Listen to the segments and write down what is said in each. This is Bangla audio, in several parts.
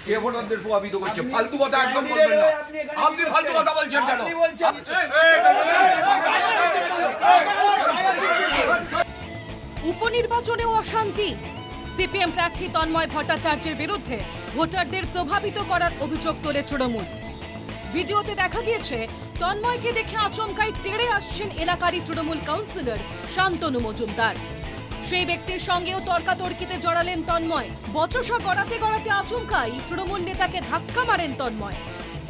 কে ভোটারদের প্রভাবিত করছে? ফালতু কথা একদম বলবেন না। আপনি ফালতু কথা বলছেন কেন? উপনির্বাচনেও অশান্তি। সিপিএম প্রার্থী তন্ময় ভট্টাচার্যের বিরুদ্ধে ভোটারদের প্রভাবিত করার অভিযোগ তোলে তৃণমূল। ভিডিওতে দেখা গিয়েছে তন্ময়কে দেখে আচমকাই তেড়ে আসছেন এলাকারই তৃণমূল কাউন্সিলর শান্তনু মজুমদার। সেই ব্যক্তির সঙ্গেও তর্কাতর্কিতে জড়ালেন তন্ময়। বচসা গড়াতে গড়াতে আচমকাই তৃণমূল নেতাকে ধাক্কা মারেন তন্ময়।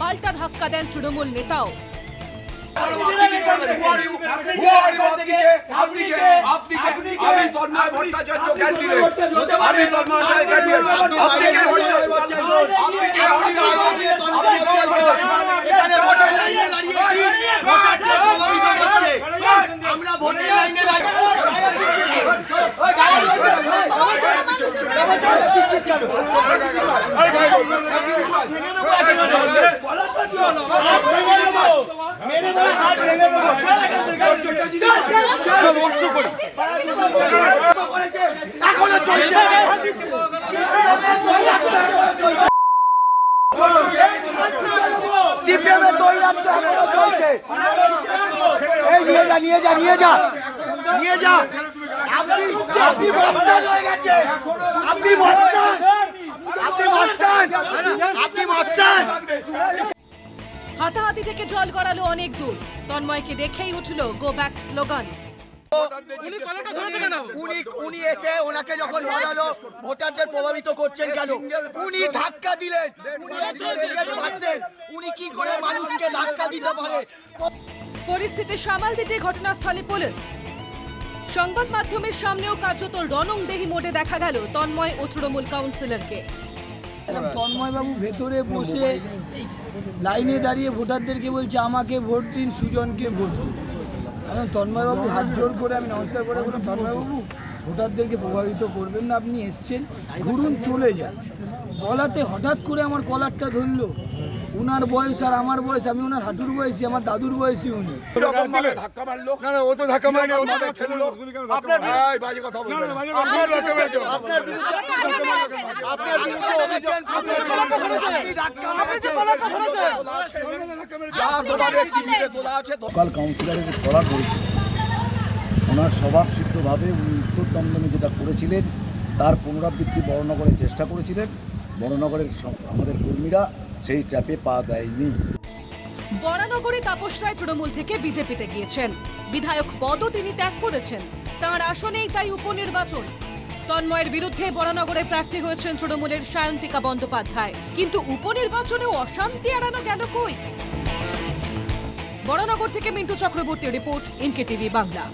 পাল্টা ধাক্কা দেন তৃণমূল নেতাও। আমরা ভোটের লাইনে নিয়ে যা আপনি মস্তান হয়ে গেছে, আপনি মস্তান। হাতাহাতি থেকে জল গড়ালো অনেক দূর। তন্ময়কে দেখেই উঠল গো ব্যাক স্লোগান। উনি এসে ওনাকে যখন বলালো ভোটারদের প্রভাবিত করছেন কেন, উনি ধাক্কা দিলেন। উনি কি করে মানুষকে ধাক্কা দিতে পারে? পরিস্থিতি সামাল দিতে ঘটনাস্থলে পুলিশ। সংবাদ মাধ্যমের সামনেও কার্যত রণংদেহী মোডে দেখা গেল তন্ময় ও তৃণমূল কাউন্সিলরকে। তন্ময় বাবু ভেতরে বসে লাইনে দাঁড়িয়ে ভোটারদেরকে বলছে আমাকে ভোট দিন, সুজনকে ভোট দিন। আমি তন্ময় বাবু হাত জোর করে আমি নমস্কার করে বললাম, তন্ময় বাবু ভোটারদেরকে প্রভাবিত করবেন না, আপনি এসছেন, ঘুরুন, চলে যান। বলাতে হঠাৎ করে আমার কলারটা ধরলো। উনার বয়স আর আমার বয়স, আমি ওনার হাঁটুর বয়সী, আমার দাদুর বয়সী উনি। ধাক্কা মারলো না, ও তো ধাক্কা মারেনি, ও তো ঠেললো। আপনার বাজে কথা বলবেন না। আপনার ধাক্কা মেরেছে, আপনার লোকাল কাউন্সিলরের ধরা পড়েছে। ওনার স্বভাবসিদ্ধভাবে উনি উত্তরদণ্ডনে যেটা করেছিলেন তার পুনরাবৃত্তি বড়নগরে চেষ্টা করেছিলেন। বড়নগরের আমাদের কর্মীরা সেই ট্র্যাপে পা দেয়নি। বরানগরে তাপস রায় তৃণমূল থেকে বিজেপিতে গিয়েছেন। বিধায়ক পদও তিনি ত্যাগ করেছেন। তাঁর আসনেই তাই উপনির্বাচন। তন্ময়ের বিরুদ্ধে বরানগরে প্রার্থী হয়েছেন তৃণমূলের সায়ন্তিকা বন্দ্যোপাধ্যায়। কিন্তু উপনির্বাচনেও অশান্তি এড়ানো গেল কই? বরানগর থেকে মিন্টু চক্রবর্তীর রিপোর্ট, ইনকে টিভি বাংলা।